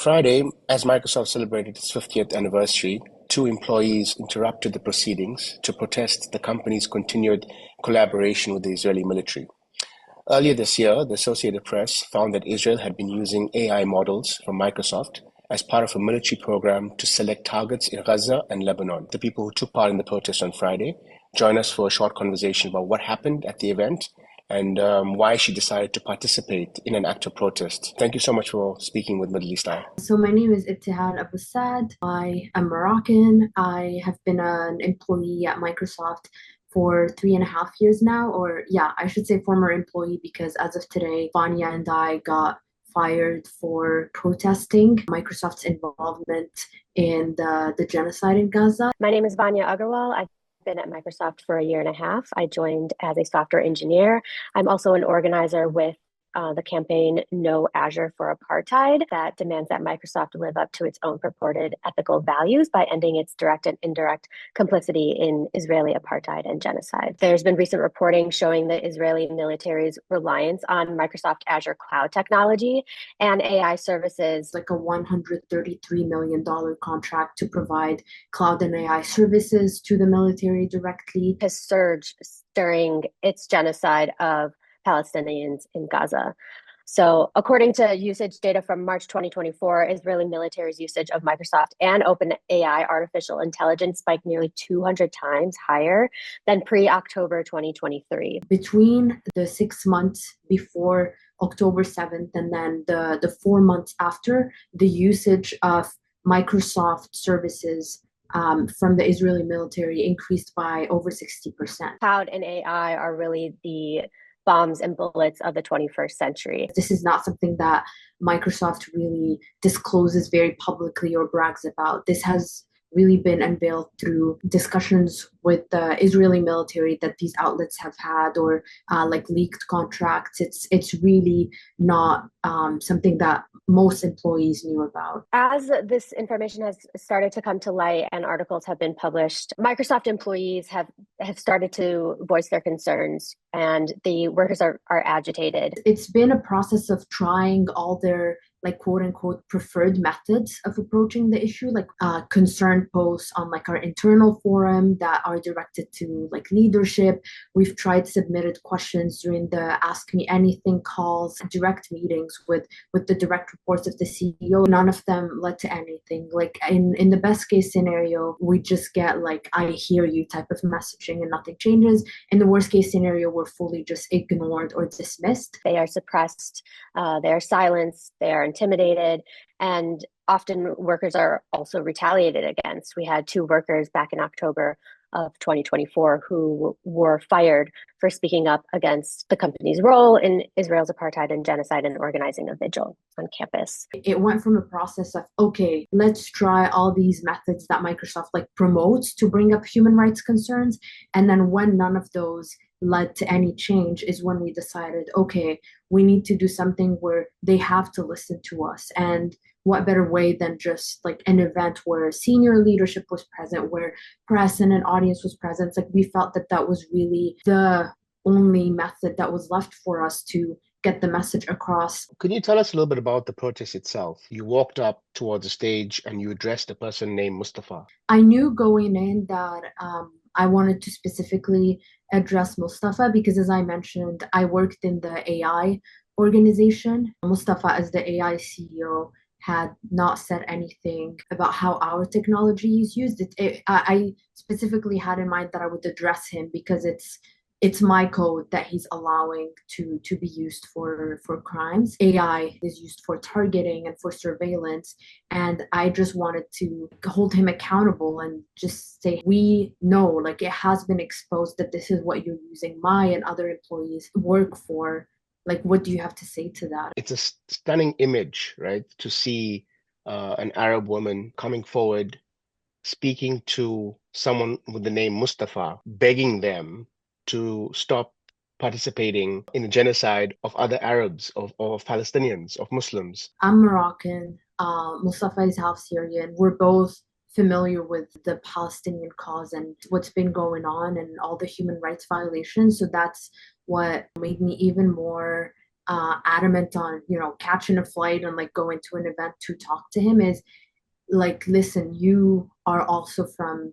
Friday, as Microsoft celebrated its 50th anniversary, two employees interrupted the proceedings to protest the company's continued collaboration with the Israeli military. Earlier this year, the Associated Press found that Israel had been using AI models from Microsoft as part of a military program to select targets in Gaza and Lebanon. The people who took part in the protest on Friday join us for a short conversation about what happened at the event and why she decided to participate in an act of protest. Thank you so much for speaking with Middle East Eye. So my name is Ibtihal Aboussad. I am Moroccan. I have been an employee at Microsoft for 3.5 years now, or yeah, I should say former employee because as of today, Vaniya and I got fired for protesting Microsoft's involvement in the genocide in Gaza. My name is Vaniya Agrawal. I've been at Microsoft for a year and a half. I joined as a software engineer. I'm also an organizer with the campaign No Azure for Apartheid that demands that Microsoft live up to its own purported ethical values by ending its direct and indirect complicity in Israeli apartheid and genocide. There's been recent reporting showing the Israeli military's reliance on Microsoft Azure cloud technology and AI services. Like a $133 million contract to provide cloud and AI services to the military directly has surged during its genocide of Palestinians in Gaza. So according to usage data from March 2024, Israeli military's usage of Microsoft and OpenAI artificial intelligence spiked nearly 200 times higher than pre-October 2023. Between the 6 months before October 7th and then the 4 months after, the usage of Microsoft services from the Israeli military increased by over 60%. Cloud and AI are really the bombs and bullets of the 21st century. This is not something that Microsoft really discloses very publicly or brags about. This has really been unveiled through discussions with the Israeli military that these outlets have had, or like leaked contracts. It's really not something that most employees knew about. As this information has started to come to light and articles have been published, Microsoft employees have started to voice their concerns, and the workers are agitated. It's been a process of trying all their like quote unquote preferred methods of approaching the issue, like concern posts on like our internal forum that are directed to like leadership. We've tried submitted questions during the Ask Me Anything calls, direct meetings with the direct reports of the CEO. None of them led to anything. Like in the best case scenario, we just get like I hear you type of messaging and nothing changes. In the worst case scenario, we're fully just ignored or dismissed. They are suppressed, they are silenced, they are intimidated, and often workers are also retaliated against. We had 2 workers back in October of 2024 who were fired for speaking up against the company's role in Israel's apartheid and genocide and organizing a vigil on campus. It went from a process of, okay, let's try all these methods that Microsoft like promotes to bring up human rights concerns. And then when none of those led to any change is when we decided, okay, we need to do something where they have to listen to us. And what better way than just like an event where senior leadership was present, where press and an audience was present. It's like we felt that that was really the only method that was left for us to get the message across. Can you tell us a little bit about the protest itself? You walked up towards the stage and you addressed a person named Mustafa. I knew going in that I wanted to specifically address Mustafa because, as I mentioned, I worked in the AI organization. Mustafa, as the AI CEO, had not said anything about how our technology is used. I specifically had in mind that I would address him because it's my code that he's allowing to be used for crimes. AI is used for targeting and for surveillance. And I just wanted to hold him accountable and just say, we know, like it has been exposed that this is what you're using my and other employees work for. Like, what do you have to say to that? It's a stunning image, right? To see an Arab woman coming forward, speaking to someone with the name Mustafa, begging them to stop participating in the genocide of other Arabs, of Palestinians, of Muslims. I'm Moroccan. Mustafa is half Syrian. We're both familiar with the Palestinian cause and what's been going on and all the human rights violations. So that's what made me even more adamant on, catching a flight and like going to an event to talk to him is like, listen, you are also from,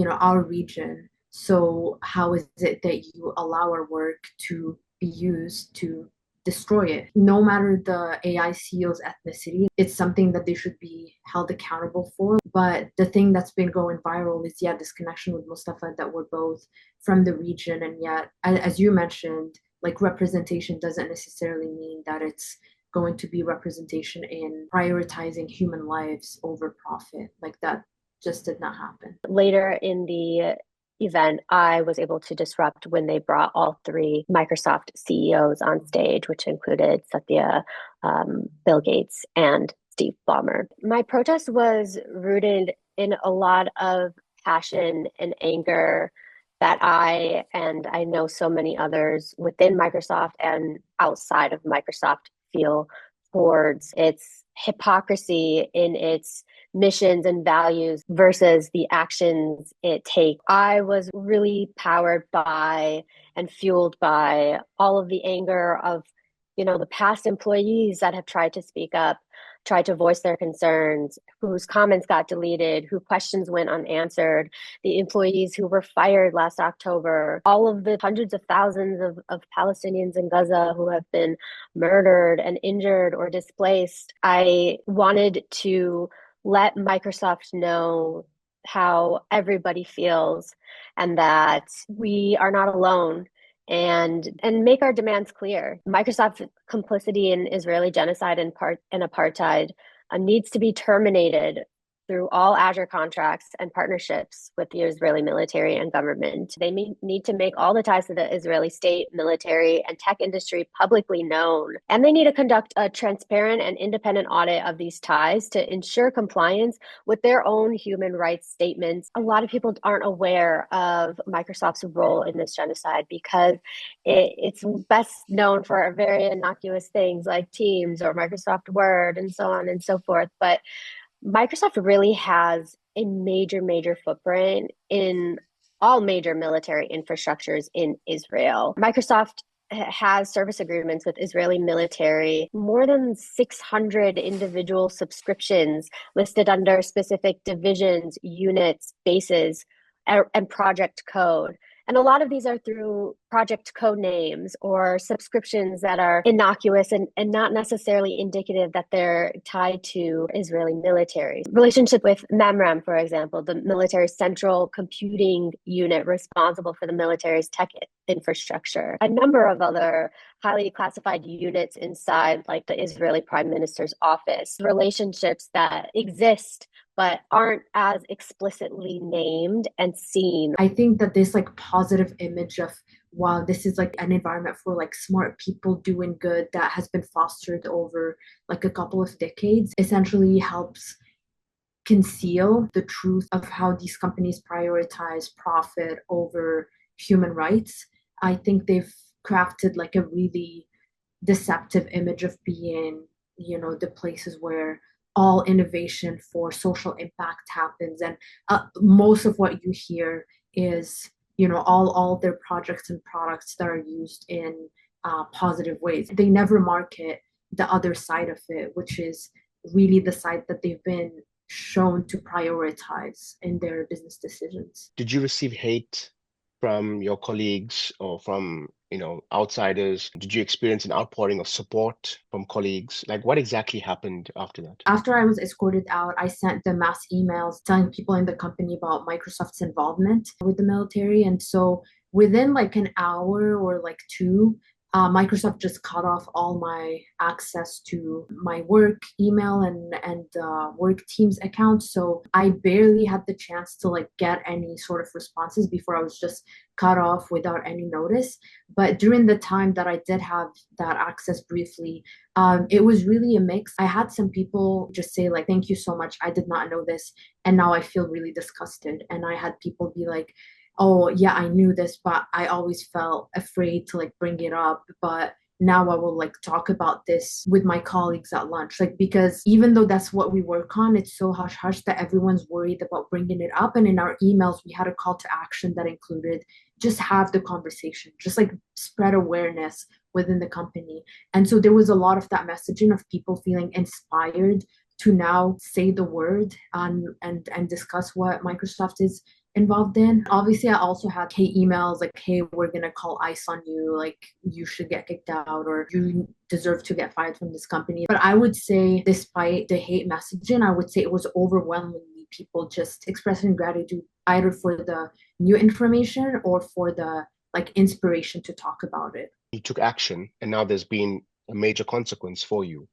our region. So how is it that you allow our work to be used to destroy it? No matter the AI CEO's ethnicity, it's something that they should be held accountable for. But the thing that's been going viral is, yeah, this connection with Mustafa, that we're both from the region. And yet, as you mentioned, like representation doesn't necessarily mean that it's going to be representation in prioritizing human lives over profit. Like that just did not happen. Later in the event, I was able to disrupt when they brought all three Microsoft CEOs on stage, which included Satya, Bill Gates, and Steve Ballmer. My protest was rooted in a lot of passion and anger that and I know so many others within Microsoft and outside of Microsoft feel towards its hypocrisy in its missions and values versus the actions it takes. I was really powered by and fueled by all of the anger of, the past employees that have tried to speak up, tried to voice their concerns, whose comments got deleted, whose questions went unanswered, the employees who were fired last October, all of the hundreds of thousands of Palestinians in Gaza who have been murdered and injured or displaced. I wanted to let Microsoft know how everybody feels and that we are not alone, and make our demands clear. Microsoft's complicity in Israeli genocide and apartheid needs to be terminated through all Azure contracts and partnerships with the Israeli military and government. They need to make all the ties to the Israeli state, military, and tech industry publicly known. And they need to conduct a transparent and independent audit of these ties to ensure compliance with their own human rights statements. A lot of people aren't aware of Microsoft's role in this genocide because it's best known for very innocuous things like Teams or Microsoft Word and so on and so forth. But Microsoft really has a major footprint in all major military infrastructures in Israel. Microsoft has service agreements with Israeli military, more than 600 individual subscriptions listed under specific divisions, units, bases, and project code. And a lot of these are through project code names or subscriptions that are innocuous and not necessarily indicative that they're tied to Israeli military. Relationship with MEMRAM, for example, the military central computing unit responsible for the military's tech infrastructure. A number of other highly classified units inside, like the Israeli Prime Minister's office. Relationships that exist but aren't as explicitly named and seen. I think that this like positive image of, wow, this is like an environment for like smart people doing good that has been fostered over like a couple of decades essentially helps conceal the truth of how these companies prioritize profit over human rights. I think they've crafted like a really deceptive image of being, the places where all innovation for social impact happens. And most of what you hear is, all their projects and products that are used in positive ways. They never market the other side of it, which is really the side that they've been shown to prioritize in their business decisions. Did you receive hate from your colleagues or from, outsiders? Did you experience an outpouring of support from colleagues? Like, what exactly happened after that? After I was escorted out, I sent the mass emails telling people in the company about Microsoft's involvement with the military. And so within like an hour or like two, Microsoft just cut off all my access to my work email and work Teams account. So I barely had the chance to like get any sort of responses before I was just cut off without any notice. But during the time that I did have that access briefly, it was really a mix. I had some people just say like, thank you so much. I did not know this. And now I feel really disgusted. And I had people be like, oh yeah, I knew this, but I always felt afraid to like bring it up. But now I will like talk about this with my colleagues at lunch, like, because even though that's what we work on, it's so hush hush that everyone's worried about bringing it up. And in our emails, we had a call to action that included just have the conversation, just like spread awareness within the company. And so there was a lot of that messaging of people feeling inspired to now say the word and discuss what Microsoft is involved in. Obviously, I also had emails like, hey, we're going to call ICE on you, like you should get kicked out or you deserve to get fired from this company. But I would say, despite the hate messaging, I would say it was overwhelmingly people just expressing gratitude either for the new information or for the inspiration to talk about it. You took action, and now there's been a major consequence for you.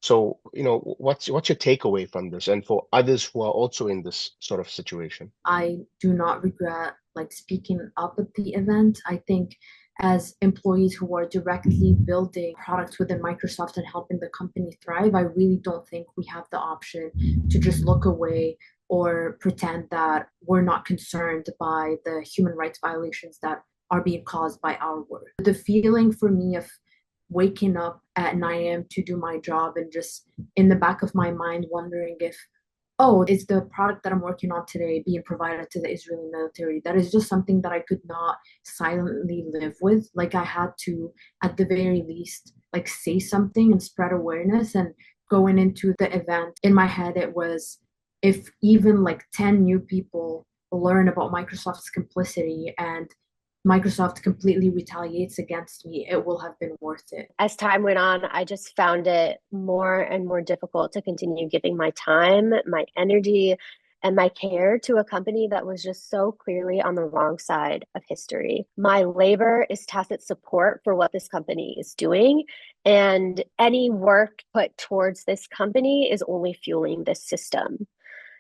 So, what's your takeaway from this, and for others who are also in this sort of situation? I do not regret speaking up at the event. I think as employees who are directly building products within Microsoft and helping the company thrive, I really don't think we have the option to just look away or pretend that we're not concerned by the human rights violations that are being caused by our work. The feeling for me of waking up at 9 a.m. to do my job and just in the back of my mind wondering if, oh, is the product that I'm working on today being provided to the Israeli military? That is just something that I could not silently live with. I had to, at the very least, say something and spread awareness. And going into the event, in my head, it was if even 10 new people learn about Microsoft's complicity and Microsoft completely retaliates against me, it will have been worth it. As time went on, I just found it more and more difficult to continue giving my time, my energy, and my care to a company that was just so clearly on the wrong side of history. My labor is tacit support for what this company is doing, and any work put towards this company is only fueling this system.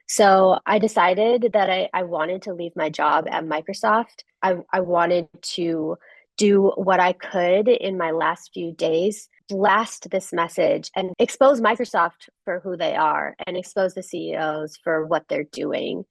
So I decided that I wanted to leave my job at Microsoft. I wanted to do what I could in my last few days, blast this message and expose Microsoft for who they are and expose the CEOs for what they're doing.